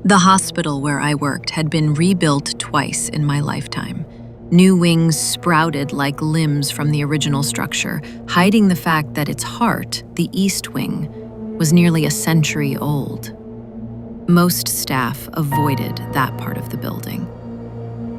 The hospital where I worked had been rebuilt twice in my lifetime. New wings sprouted like limbs from the original structure, hiding the fact that its heart, the East Wing, was nearly a century old. Most staff avoided that part of the building.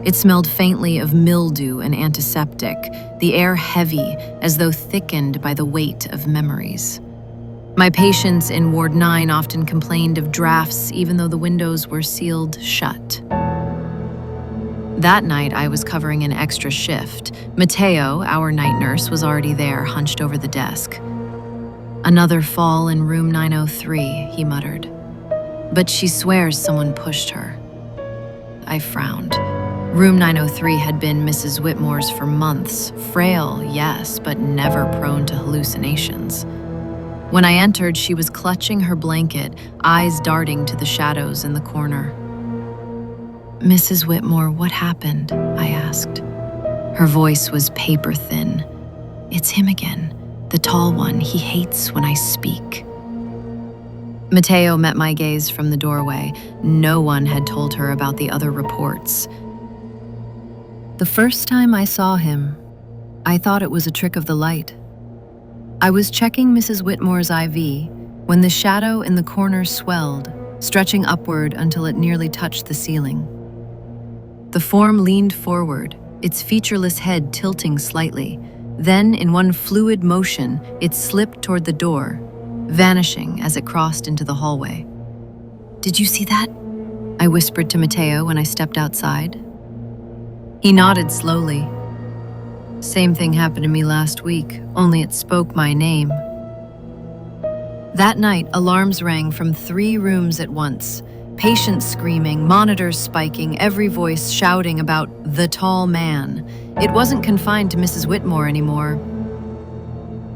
It smelled faintly of mildew and antiseptic, the air heavy as though thickened by the weight of memories. My patients in Ward 9 often complained of drafts even though the windows were sealed shut. That night, I was covering an extra shift. Mateo, our night nurse, was already there, hunched over the desk. "Another fall in room 903, he muttered. "But she swears someone pushed her." I frowned. Room 903 had been Mrs. Whitmore's for months. Frail, yes, but never prone to hallucinations. When I entered, she was clutching her blanket, eyes darting to the shadows in the corner. "Mrs. Whitmore, what happened?" I asked. Her voice was paper thin. "It's him again, the tall one. He hates when I speak." Mateo met my gaze from the doorway. No one had told her about the other reports. The first time I saw him, I thought it was a trick of the light. I was checking Mrs. Whitmore's IV when the shadow in the corner swelled, stretching upward until it nearly touched the ceiling. The form leaned forward, its featureless head tilting slightly. Then, in one fluid motion, it slipped toward the door, vanishing as it crossed into the hallway. "Did you see that?" I whispered to Mateo when I stepped outside. He nodded slowly. "Same thing happened to me last week, only it spoke my name." That night, alarms rang from 3 rooms at once. Patients screaming, monitors spiking, every voice shouting about the tall man. It wasn't confined to Mrs. Whitmore anymore.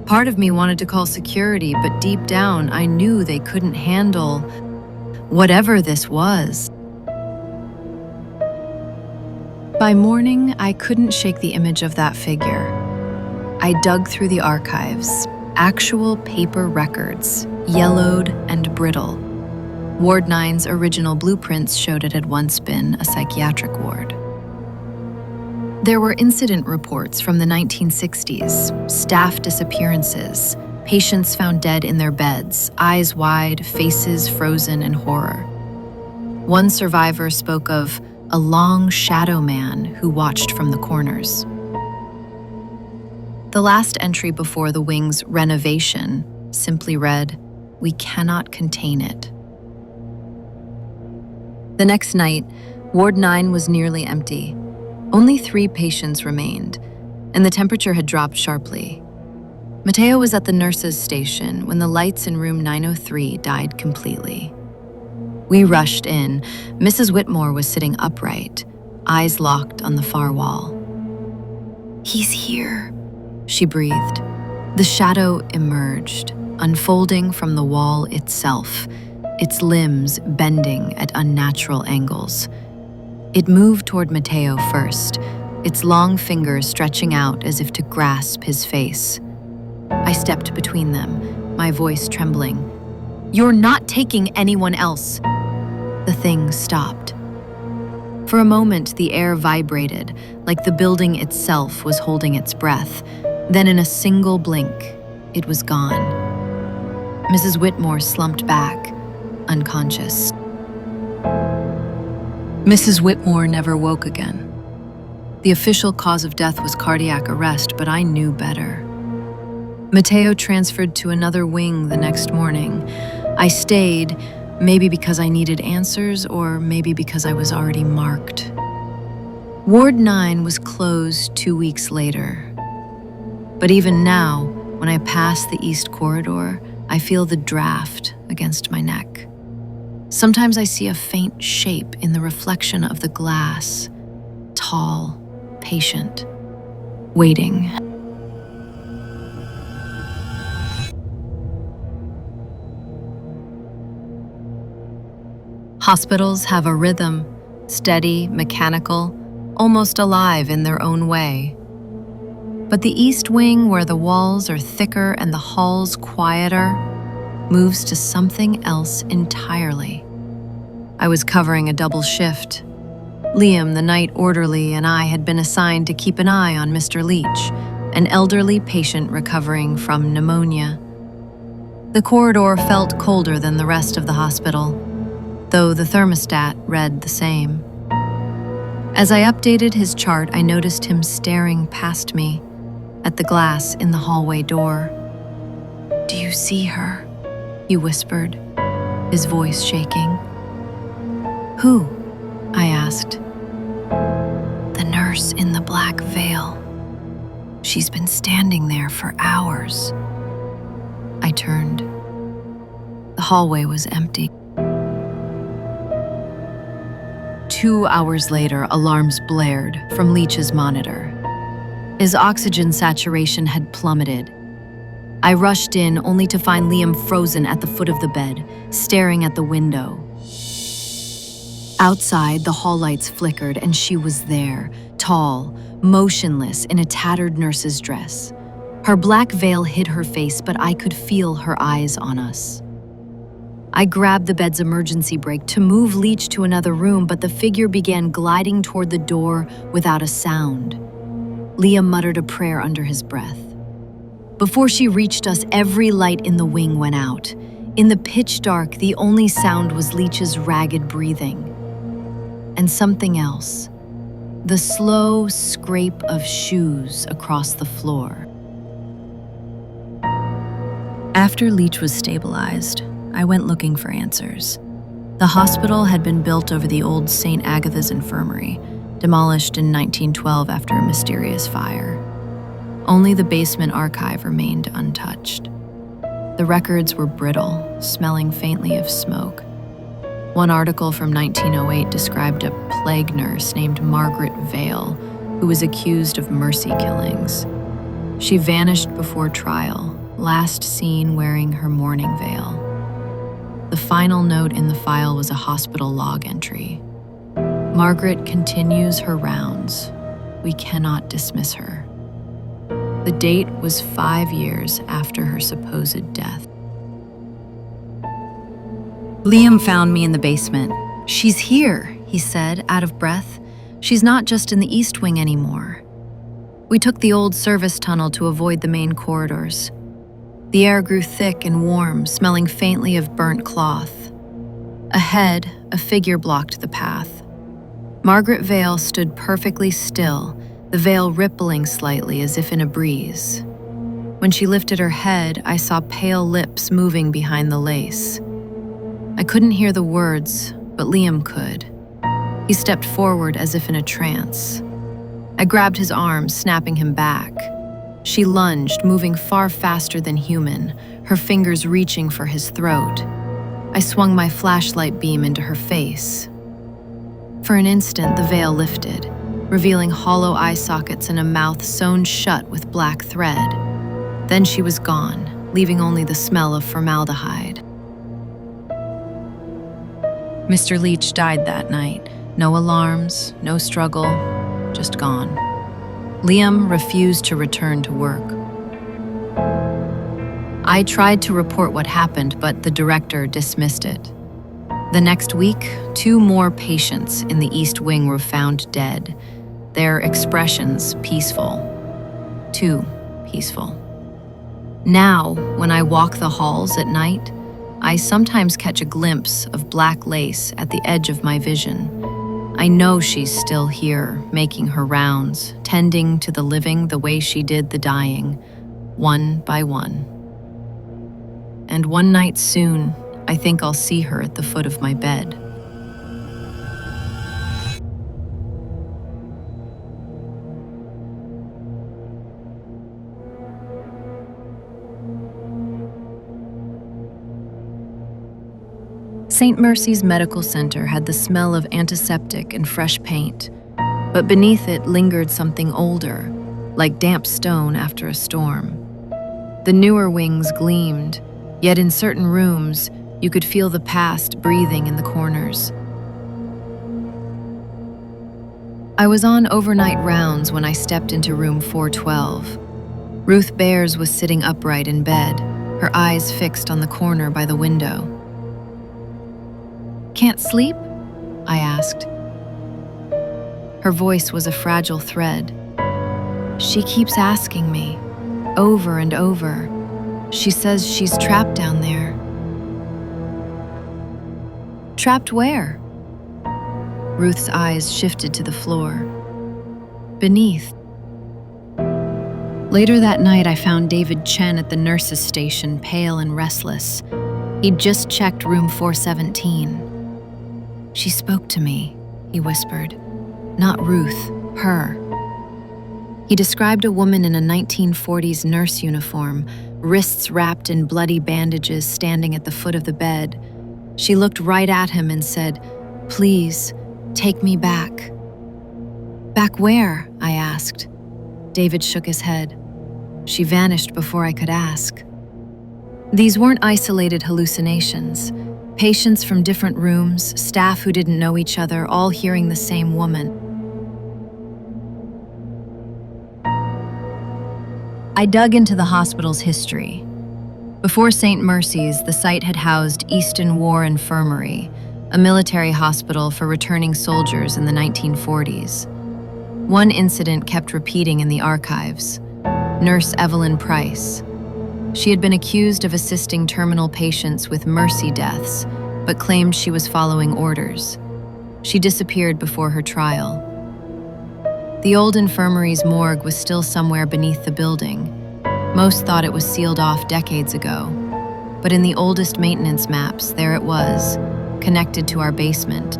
Part of me wanted to call security, but deep down, I knew they couldn't handle whatever this was. By morning, I couldn't shake the image of that figure. I dug through the archives, actual paper records, yellowed and brittle. Ward 9's original blueprints showed it had once been a psychiatric ward. There were incident reports from the 1960s, staff disappearances, patients found dead in their beds, eyes wide, faces frozen in horror. One survivor spoke of a long shadow man who watched from the corners. The last entry before the wing's renovation simply read, "We cannot contain it." The next night, Ward 9 was nearly empty. Only 3 patients remained, and the temperature had dropped sharply. Mateo was at the nurse's station when the lights in room 903 died completely. We rushed in. Mrs. Whitmore was sitting upright, eyes locked on the far wall. "He's here," she breathed. The shadow emerged, unfolding from the wall itself, its limbs bending at unnatural angles. It moved toward Mateo first, its long fingers stretching out as if to grasp his face. I stepped between them, my voice trembling. "You're not taking anyone else." The thing stopped. For a moment, the air vibrated, like the building itself was holding its breath. Then in a single blink, it was gone. Mrs. Whitmore slumped back, unconscious. Mrs. Whitmore never woke again. The official cause of death was cardiac arrest, but I knew better. Mateo transferred to another wing the next morning. I stayed, maybe because I needed answers, or maybe because I was already marked. Ward 9 was closed 2 weeks later. But even now, when I pass the East Corridor, I feel the draft against my neck. Sometimes I see a faint shape in the reflection of the glass, tall, patient, waiting. Hospitals have a rhythm, steady, mechanical, almost alive in their own way. But the East Wing, where the walls are thicker and the halls quieter, moves to something else entirely. I was covering a double shift. Liam, the night orderly, and I had been assigned to keep an eye on Mr. Leach, an elderly patient recovering from pneumonia. The corridor felt colder than the rest of the hospital, though the thermostat read the same. As I updated his chart, I noticed him staring past me at the glass in the hallway door. "Do you see her?" he whispered, his voice shaking. "Who?" I asked. "The nurse in the black veil. She's been standing there for hours." I turned. The hallway was empty. 2 hours later, alarms blared from Leach's monitor. His oxygen saturation had plummeted. I rushed in only to find Liam frozen at the foot of the bed, staring at the window. Outside, the hall lights flickered, and she was there, tall, motionless in a tattered nurse's dress. Her black veil hid her face, but I could feel her eyes on us. I grabbed the bed's emergency brake to move Leach to another room, but the figure began gliding toward the door without a sound. Liam muttered a prayer under his breath. Before she reached us, every light in the wing went out. In the pitch dark, the only sound was Leach's ragged breathing. And something else. The slow scrape of shoes across the floor. After Leach was stabilized, I went looking for answers. The hospital had been built over the old St. Agatha's infirmary, demolished in 1912 after a mysterious fire. Only the basement archive remained untouched. The records were brittle, smelling faintly of smoke. One article from 1908 described a plague nurse named Margaret Vale, who was accused of mercy killings. She vanished before trial, last seen wearing her mourning veil. The final note in the file was a hospital log entry. "Margaret continues her rounds. We cannot dismiss her." The date was 5 years after her supposed death. Liam found me in the basement. "She's here," he said, out of breath. "She's not just in the East Wing anymore." We took the old service tunnel to avoid the main corridors. The air grew thick and warm, smelling faintly of burnt cloth. Ahead, a figure blocked the path. Margaret Vale stood perfectly still, the veil rippling slightly as if in a breeze. When she lifted her head, I saw pale lips moving behind the lace. I couldn't hear the words, but Liam could. He stepped forward as if in a trance. I grabbed his arm, snapping him back. She lunged, moving far faster than human, her fingers reaching for his throat. I swung my flashlight beam into her face. For an instant, the veil lifted, revealing hollow eye sockets and a mouth sewn shut with black thread. Then she was gone, leaving only the smell of formaldehyde. Mr. Leach died that night. No alarms, no struggle, just gone. Liam refused to return to work. I tried to report what happened, but the director dismissed it. The next week, 2 more patients in the East Wing were found dead, their expressions peaceful. Too peaceful. Now, when I walk the halls at night, I sometimes catch a glimpse of black lace at the edge of my vision. I know she's still here, making her rounds, tending to the living the way she did the dying, one by one. And one night soon, I think I'll see her at the foot of my bed. St. Mercy's Medical Center had the smell of antiseptic and fresh paint, but beneath it lingered something older, like damp stone after a storm. The newer wings gleamed, yet in certain rooms, you could feel the past breathing in the corners. I was on overnight rounds when I stepped into room 412. Ruth Bears was sitting upright in bed, her eyes fixed on the corner by the window. "Can't sleep?" I asked. Her voice was a fragile thread. She keeps asking me, over and over. She says she's trapped down there. Trapped where? Ruth's eyes shifted to the floor. Beneath. Later that night, I found David Chen at the nurse's station, pale and restless. He'd just checked room 417. She spoke to me, he whispered. Not Ruth, her. He described a woman in a 1940s nurse uniform, wrists wrapped in bloody bandages, standing at the foot of the bed. She looked right at him and said, "Please, take me back." "Back where?" I asked. David shook his head. She vanished before I could ask. These weren't isolated hallucinations. Patients from different rooms, staff who didn't know each other, all hearing the same woman. I dug into the hospital's history. Before St. Mercy's, the site had housed Easton War Infirmary, a military hospital for returning soldiers in the 1940s. One incident kept repeating in the archives. Nurse Evelyn Price. She had been accused of assisting terminal patients with mercy deaths, but claimed she was following orders. She disappeared before her trial. The old infirmary's morgue was still somewhere beneath the building. Most thought it was sealed off decades ago, but in the oldest maintenance maps, there it was, connected to our basement.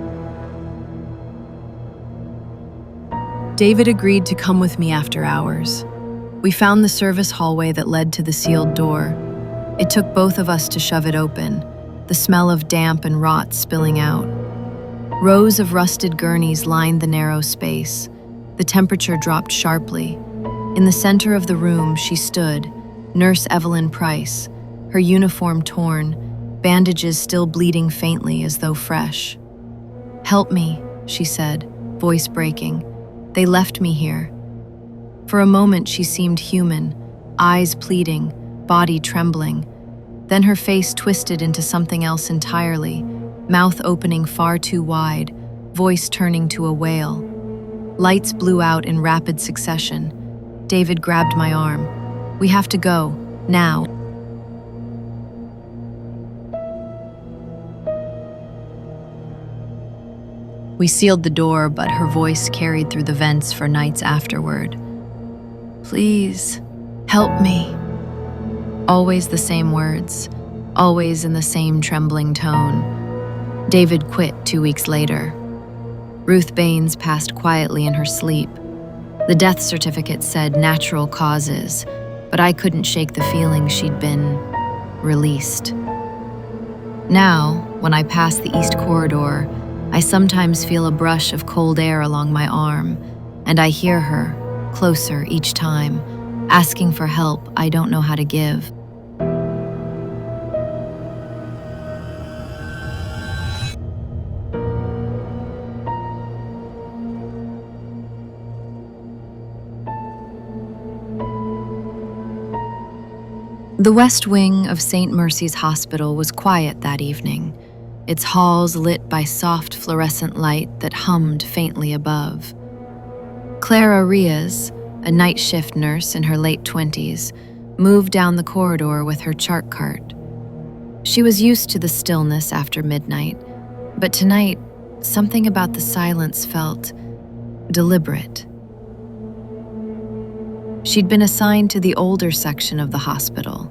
David agreed to come with me after hours. We found the service hallway that led to the sealed door. It took both of us to shove it open, the smell of damp and rot spilling out. Rows of rusted gurneys lined the narrow space. The temperature dropped sharply. In the center of the room, she stood, Nurse Evelyn Price, her uniform torn, bandages still bleeding faintly as though fresh. "Help me," she said, voice breaking. "They left me here." For a moment, she seemed human, eyes pleading, body trembling. Then her face twisted into something else entirely, mouth opening far too wide, voice turning to a wail. Lights blew out in rapid succession. David grabbed my arm. "We have to go, now." We sealed the door, but her voice carried through the vents for nights afterward. "Please, help me." Always the same words, always in the same trembling tone. David quit 2 weeks later. Ruth Baines passed quietly in her sleep. The death certificate said natural causes, but I couldn't shake the feeling she'd been released. Now, when I pass the East Corridor, I sometimes feel a brush of cold air along my arm, and I hear her, closer each time, asking for help I don't know how to give. The west wing of St. Mercy's Hospital was quiet that evening, its halls lit by soft fluorescent light that hummed faintly above. Clara Riaz, a night shift nurse in her late 20s, moved down the corridor with her chart cart. She was used to the stillness after midnight, but tonight, something about the silence felt deliberate. She'd been assigned to the older section of the hospital,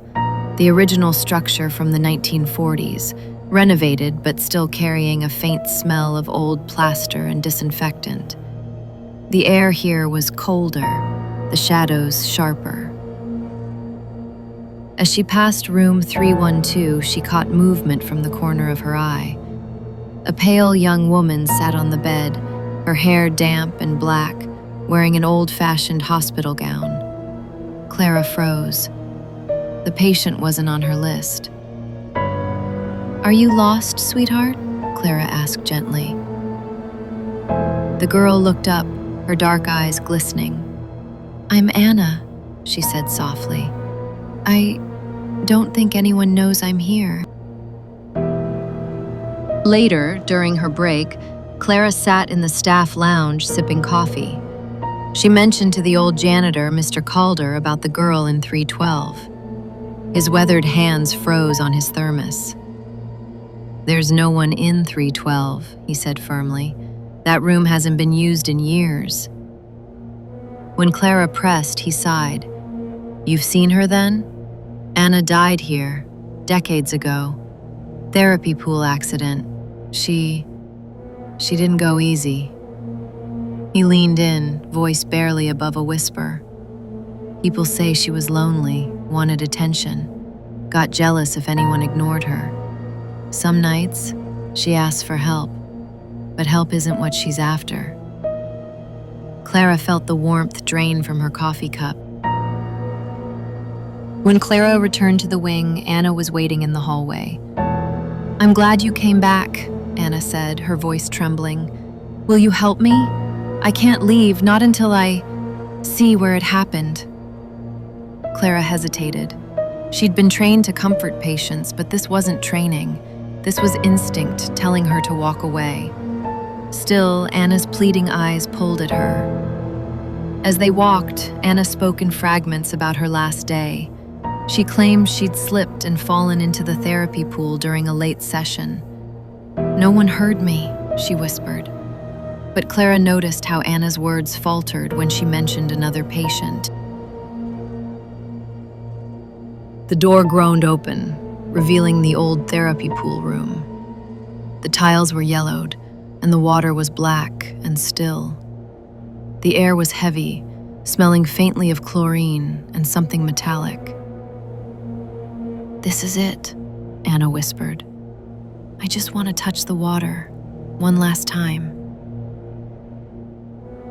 the original structure from the 1940s, renovated but still carrying a faint smell of old plaster and disinfectant. The air here was colder, the shadows sharper. As she passed room 312, she caught movement from the corner of her eye. A pale young woman sat on the bed, her hair damp and black, wearing an old-fashioned hospital gown. Clara froze. The patient wasn't on her list. "Are you lost, sweetheart?" Clara asked gently. The girl looked up, her dark eyes glistening. "I'm Anna," she said softly. "I don't think anyone knows I'm here." Later, during her break, Clara sat in the staff lounge sipping coffee. She mentioned to the old janitor, Mr. Calder, about the girl in 312. His weathered hands froze on his thermos. "There's no one in 312, he said firmly. "That room hasn't been used in years." When Clara pressed, he sighed. "You've seen her then? Anna died here, decades ago. Therapy pool accident. She didn't go easy." He leaned in, voice barely above a whisper. "People say she was lonely, wanted attention, got jealous if anyone ignored her. Some nights, she asks for help, but help isn't what she's after." Clara felt the warmth drain from her coffee cup. When Clara returned to the wing, Anna was waiting in the hallway. "I'm glad you came back," Anna said, her voice trembling. "Will you help me? I can't leave, not until I see where it happened." Clara hesitated. She'd been trained to comfort patients, but this wasn't training. This was instinct telling her to walk away. Still, Anna's pleading eyes pulled at her. As they walked, Anna spoke in fragments about her last day. She claimed she'd slipped and fallen into the therapy pool during a late session. "No one heard me," she whispered. But Clara noticed how Anna's words faltered when she mentioned another patient. The door groaned open, revealing the old therapy pool room. The tiles were yellowed, and the water was black and still. The air was heavy, smelling faintly of chlorine and something metallic. "This is it," Anna whispered. "I just want to touch the water, one last time."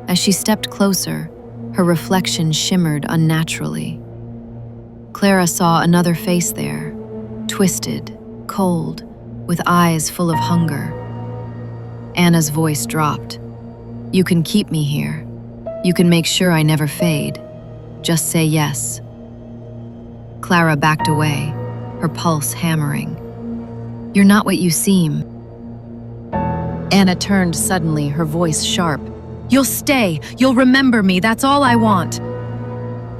As she stepped closer, her reflection shimmered unnaturally. Clara saw another face there, twisted, cold, with eyes full of hunger. Anna's voice dropped. "You can keep me here. You can make sure I never fade. Just say yes." Clara backed away, her pulse hammering. "You're not what you seem." Anna turned suddenly, her voice sharp. "You'll stay. You'll remember me. That's all I want."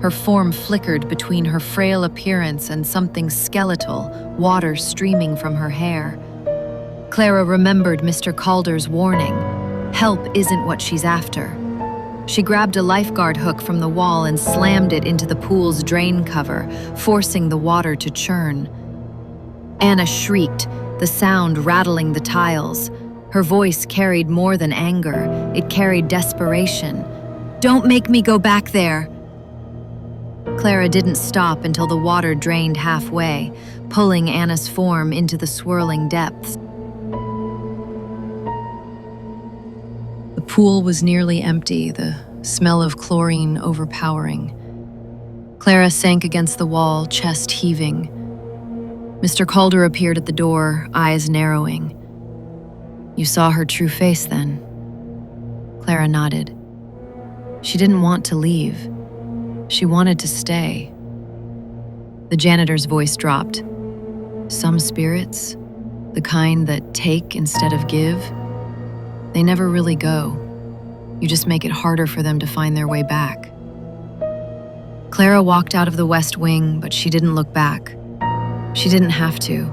Her form flickered between her frail appearance and something skeletal, water streaming from her hair. Clara remembered Mr. Calder's warning. Help isn't what she's after. She grabbed a lifeguard hook from the wall and slammed it into the pool's drain cover, forcing the water to churn. Anna shrieked, the sound rattling the tiles. Her voice carried more than anger. It carried desperation. "Don't make me go back there." Clara didn't stop until the water drained halfway, pulling Anna's form into the swirling depths. The pool was nearly empty, the smell of chlorine overpowering. Clara sank against the wall, chest heaving. Mr. Calder appeared at the door, eyes narrowing. "You saw her true face then?" Clara nodded. She didn't want to leave. She wanted to stay. The janitor's voice dropped. "Some spirits, the kind that take instead of give, they never really go. You just make it harder for them to find their way back." Clara walked out of the West Wing, but she didn't look back. She didn't have to.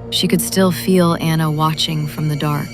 She could still feel Anna watching from the dark.